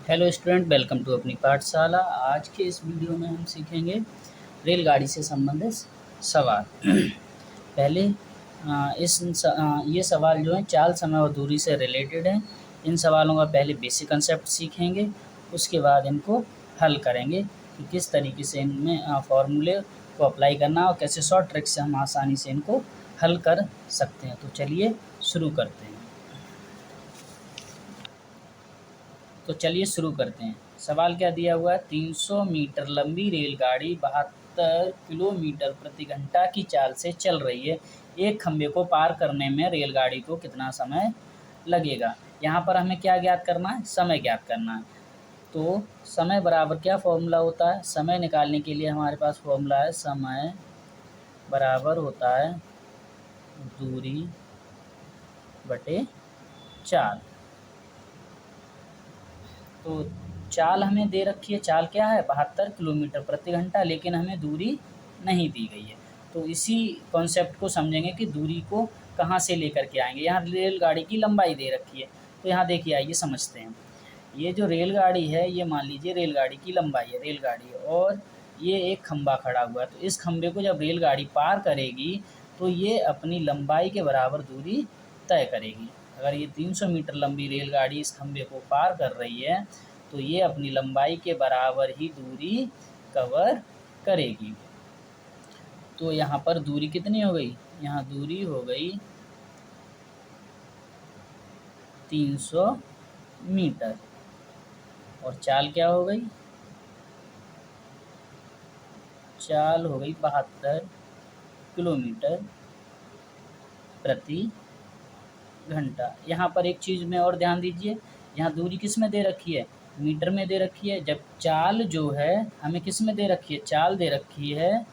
Hello student, welcome to अपनी पाठशाला। आज के इस वीडियो में हम सीखेंगे रेलगाड़ी से संबंधित सवाल। पहले ये सवाल जो हैं चाल, समय और दूरी से रिलेटेड हैं। इन सवालों का पहले बेसिक कंसेप्ट सीखेंगे, उसके बाद इनको हल करेंगे कि किस तरीके से इनमें फॉर्मूले को अप्लाई करना और कैसे शॉर्ट ट्रिक से हम आसानी से इनको हल कर सकते हैं। तो चलिए शुरू करते हैं। शुरू करते हैं। सवाल क्या दिया हुआ है? 300 मीटर लंबी रेलगाड़ी 72 किलोमीटर प्रति घंटा की चाल से चल रही है। एक खंभे को पार करने में रेलगाड़ी को कितना समय लगेगा? यहाँ पर हमें क्या ज्ञात करना है? समय ज्ञात करना है। तो समय बराबर क्या फॉर्मूला होता है? समय निकालने के लिए हमारे पास फॉर्मूला है, समय बराबर होता है दूरी बटे चाल। तो चाल हमें दे रखी है, चाल क्या है? 72 किलोमीटर प्रति घंटा, लेकिन हमें दूरी नहीं दी गई है। तो इसी कॉन्सेप्ट को समझेंगे कि दूरी को कहाँ से लेकर के आएंगे। यहाँ रेलगाड़ी की लंबाई दे रखी है, तो यहाँ देखिए, आइए समझते हैं। ये जो रेलगाड़ी है, ये मान लीजिए रेलगाड़ी की लंबाई है, रेलगाड़ी, और ये एक खंभा खड़ा हुआ है। तो इस खंभे को जब रेलगाड़ी पार करेगी तो ये अपनी लंबाई के बराबर दूरी तय करेगी। अगर ये 300 मीटर लंबी रेलगाड़ी इस खंभे को पार कर रही है तो ये अपनी लंबाई के बराबर ही दूरी कवर करेगी। तो यहाँ पर दूरी कितनी हो गई? यहाँ दूरी हो गई 300 मीटर, और चाल क्या हो गई? चाल हो गई 72 किलोमीटर प्रति घंटा। यहाँ पर एक चीज़ में और ध्यान दीजिए, यहाँ दूरी किस में दे रखी है? मीटर में दे रखी है। जब चाल जो है हमें किस में दे रखी है? चाल दे रखी है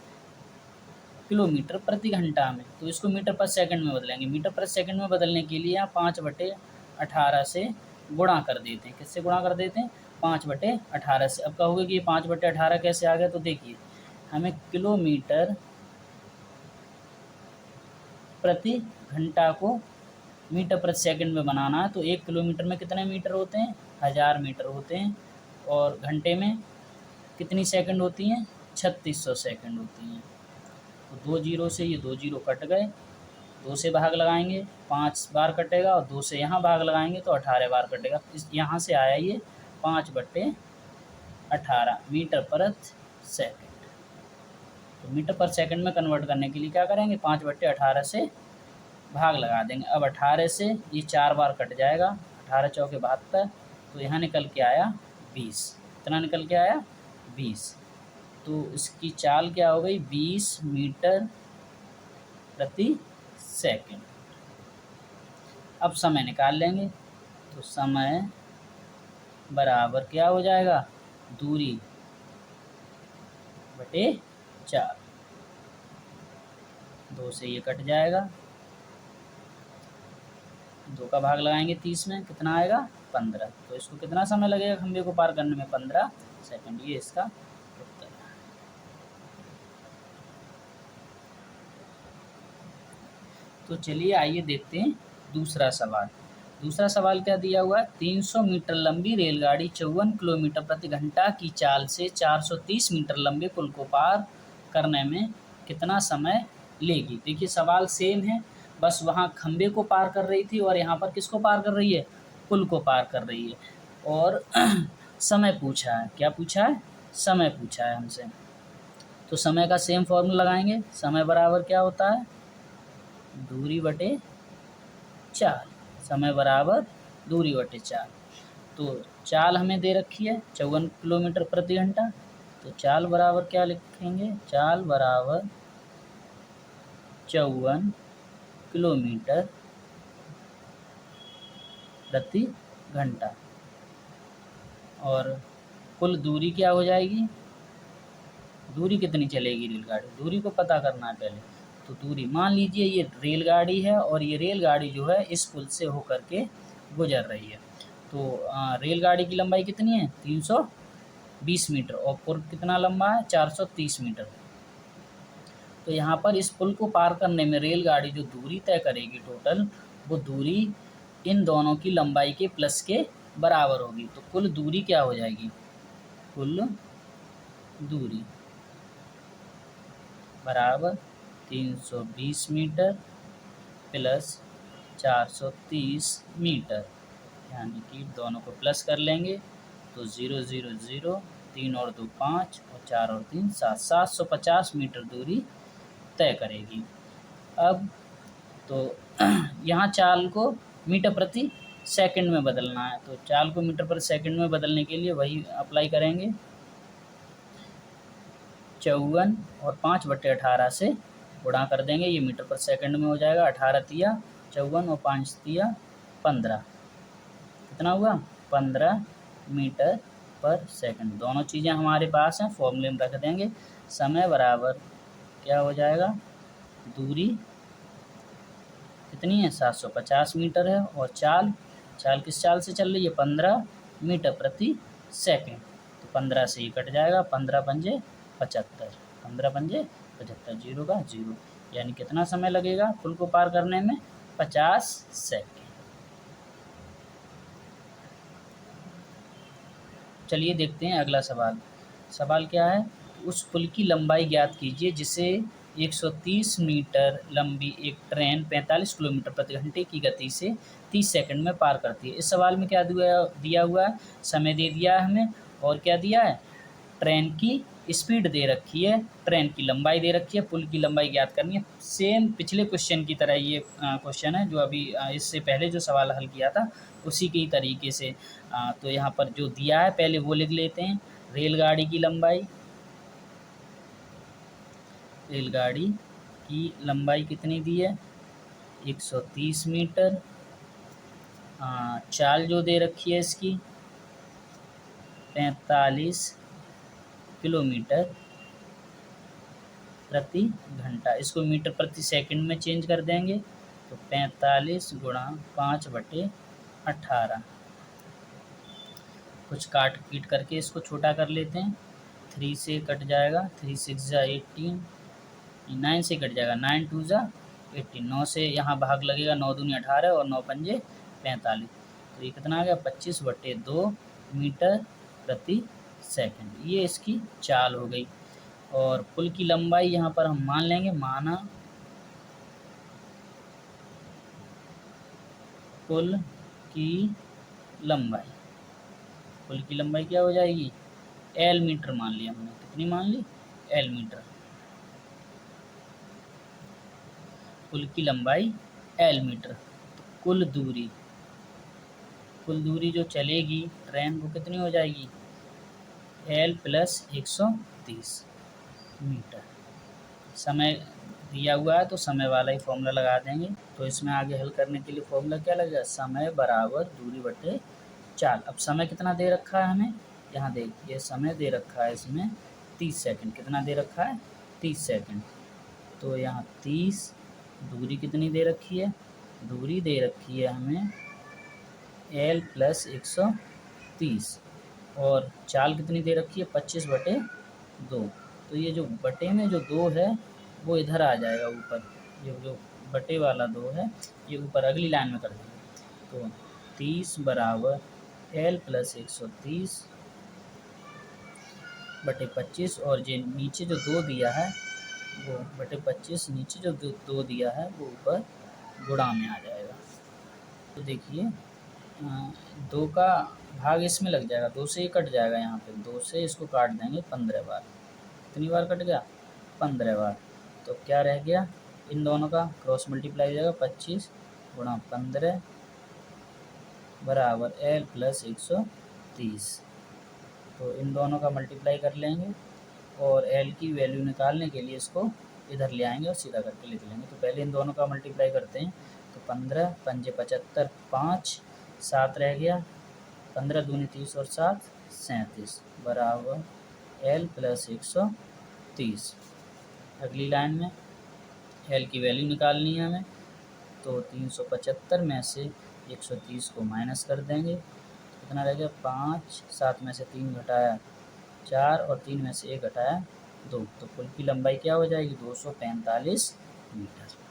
किलोमीटर प्रति घंटा में, तो इसको मीटर पर सेकंड में बदलेंगे। मीटर पर सेकंड में बदलने के लिए यहाँ 5/18 से गुणा कर देते हैं। किससे गुणा कर देते हैं? 5/18 से। अब कहोगे कि ये 5/18 कैसे आ गया? तो देखिए, हमें किलोमीटर प्रति घंटा को मीटर प्रति सेकंड में बनाना है। तो 1 किलोमीटर में कितने मीटर होते हैं? 1000 मीटर होते हैं। और घंटे में कितनी सेकंड होती हैं? 3600 सेकंड होती हैं। तो 2 जीरो से ये 2 जीरो कट गए, 2 से भाग लगाएंगे 5 बार कटेगा, और 2 से यहाँ भाग लगाएंगे तो 18 बार कटेगा। इस यहाँ से आया ये 5/18 मीटर प्रति सेकंड। तो मीटर पर सेकंड में कन्वर्ट करने के लिए क्या करेंगे? 5/18 से भाग लगा देंगे। अब 18 से ये 4 बार कट जाएगा, 18 चौके 72, तो यहाँ निकल के आया 20। कितना निकल के आया? 20। तो इसकी चाल क्या हो गई? 20 मीटर प्रति सेकंड। अब समय निकाल लेंगे, तो समय बराबर क्या हो जाएगा? दूरी बटे चाल। 2 से ये कट जाएगा, 2 का भाग लगाएंगे 30 में, कितना आएगा? 15। तो इसको कितना समय लगेगा खंभे को पार करने में? 15 सेकंड। ये इसका उत्तर है। तो चलिए आइए देखते हैं दूसरा सवाल। दूसरा सवाल क्या दिया हुआ है? 300 मीटर लंबी रेलगाड़ी 54 किलोमीटर प्रति घंटा की चाल से 430 मीटर लंबे पुल को पार करने में कितना समय लेगी? देखिए, सवाल सेम है, बस वहाँ खंभे को पार कर रही थी और यहाँ पर किसको पार कर रही है? पुल को पार कर रही है। और समय पूछा है। क्या पूछा है? समय पूछा है हमसे। तो समय का सेम फॉर्मूला लगाएंगे। समय बराबर क्या होता है? दूरी बटे चाल। समय बराबर दूरी बटे चाल। तो चाल हमें दे रखी है 54 किलोमीटर प्रति घंटा। तो चाल बराबर क्या लिखेंगे? चाल बराबर 54 किलोमीटर प्रति घंटा। और कुल दूरी क्या हो जाएगी? दूरी कितनी चलेगी रेलगाड़ी? दूरी को पता करना है पहले। तो दूरी, मान लीजिए ये रेलगाड़ी है और ये रेलगाड़ी जो है इस पुल से होकर के गुजर रही है। तो रेलगाड़ी की लंबाई कितनी है? 320 मीटर, और पुल कितना लंबा है? 430 मीटर। तो यहाँ पर इस पुल को पार करने में रेलगाड़ी जो दूरी तय करेगी टोटल, वो दूरी इन दोनों की लंबाई के प्लस के बराबर होगी। तो कुल दूरी क्या हो जाएगी, कुल दूरी बराबर 320 मीटर प्लस 430 मीटर, यानी कि दोनों को प्लस कर लेंगे तो 0 0 0, 3 और 2 5 और 4 और 3 7, 750 मीटर दूरी तय करेगी। अब तो यहाँ चाल को मीटर प्रति सेकंड में बदलना है, तो चाल को मीटर प्रति सेकंड में बदलने के लिए वही अप्लाई करेंगे, 54 और 5/18 से गुणा कर देंगे, ये मीटर पर सेकंड में हो जाएगा। 18 तिया 54 और 5 तिया 15, कितना हुआ 15 मीटर पर सेकंड। दोनों चीज़ें हमारे पास हैं, फॉर्मूले में रख देंगे। समय बराबर क्या हो जाएगा, दूरी कितनी है 750 मीटर है, और चाल किस चाल से चल रही है 15 मीटर प्रति सेकंड। तो 15 से ही कट जाएगा, 15 पंजे 75, 15 पंजे 75, 0 का 0, यानी कितना समय लगेगा पुल को पार करने में, 50 सेकंड। चलिए देखते हैं अगला सवाल। सवाल क्या है, उस पुल की लंबाई ज्ञात कीजिए जिसे 130 मीटर लंबी एक ट्रेन 45 किलोमीटर प्रति घंटे की गति से 30 सेकंड में पार करती है। इस सवाल में क्या दिया हुआ है, समय दे दिया है हमें, और क्या दिया है, ट्रेन की स्पीड दे रखी है, ट्रेन की लंबाई दे रखी है, पुल की लंबाई ज्ञात करनी है। सेम पिछले क्वेश्चन की तरह ये क्वेश्चन है, जो अभी इससे पहले जो सवाल हल किया था उसी के तरीके से। तो यहाँ पर जो दिया है पहले वो लिख लेते हैं। रेलगाड़ी की लंबाई कितनी दी है, 130 मीटर। चाल जो दे रखी है इसकी 45 किलोमीटर प्रति घंटा, इसको मीटर प्रति सेकंड में चेंज कर देंगे, तो 45 गुणा 5/18, कुछ काट पीट करके इसको छोटा कर लेते हैं। 3 से कट जाएगा, 3 6 जा 18, 9 से कट जाएगा, 9 2 जा 18, 9 से यहाँ भाग लगेगा, 9 दूनी 18 और 9 पंजे 45, तो ये कितना आ गया 25/2 मीटर प्रति सेकंड। ये इसकी चाल हो गई। और पुल की लंबाई यहाँ पर हम मान लेंगे, माना पुल की लंबाई क्या हो जाएगी, L मीटर मान लिया हमने, कितनी मान ली, L मीटर। पुल की लंबाई L मीटर। तो कुल दूरी जो चलेगी ट्रेन वो कितनी हो जाएगी, L प्लस 130 मीटर। समय दिया हुआ है तो समय वाला ही फॉर्मूला लगा देंगे। तो इसमें आगे हल करने के लिए फॉर्मूला क्या लगेगा, समय बराबर दूरी बटे चाल। अब समय कितना दे रखा है हमें, यहाँ देखिए समय दे रखा है इसमें 30 सेकंड, कितना दे रखा है 30 सेकंड। तो यहाँ 30, दूरी कितनी दे रखी है, दूरी दे रखी है हमें L प्लस 130, और चाल कितनी दे रखी है 25/2। तो ये जो बटे में जो 2 है वो इधर आ जाएगा ऊपर, ये जो बटे वाला 2 है ये ऊपर अगली लाइन में कर देंगे। तो 30 बराबर L प्लस 130 बटे 25, और जो नीचे जो 2 दिया है वो बटे 25, नीचे जो 2 दिया है वो ऊपर गुणा में आ जाएगा। तो देखिए 2 का भाग इसमें लग जाएगा, 2 से ही कट जाएगा, यहाँ पे 2 से इसको काट देंगे 15 बार। कितनी बार कट गया, 15 बार। तो क्या रह गया, इन दोनों का क्रॉस मल्टीप्लाई हो जाएगा, 25 गुणा 15 बराबर L प्लस 130। तो इन दोनों का मल्टीप्लाई कर लेंगे, और L की वैल्यू निकालने के लिए इसको इधर ले आएंगे और सीधा करके लिख लेंगे। तो पहले इन दोनों का मल्टीप्लाई करते हैं, तो 15 पंजे 75, 5 7 रह गया, 15 दूनी 30 और 7 37 बराबर L प्लस 130। अगली लाइन में L की वैल्यू निकालनी है हमें, तो 375 में से 130 को माइनस कर देंगे, कितना रह गया 5, 7 में से 3 घटाया 4 और 3 में से 1 घटाया 2। तो पुल की लंबाई क्या हो जाएगी 245 मीटर।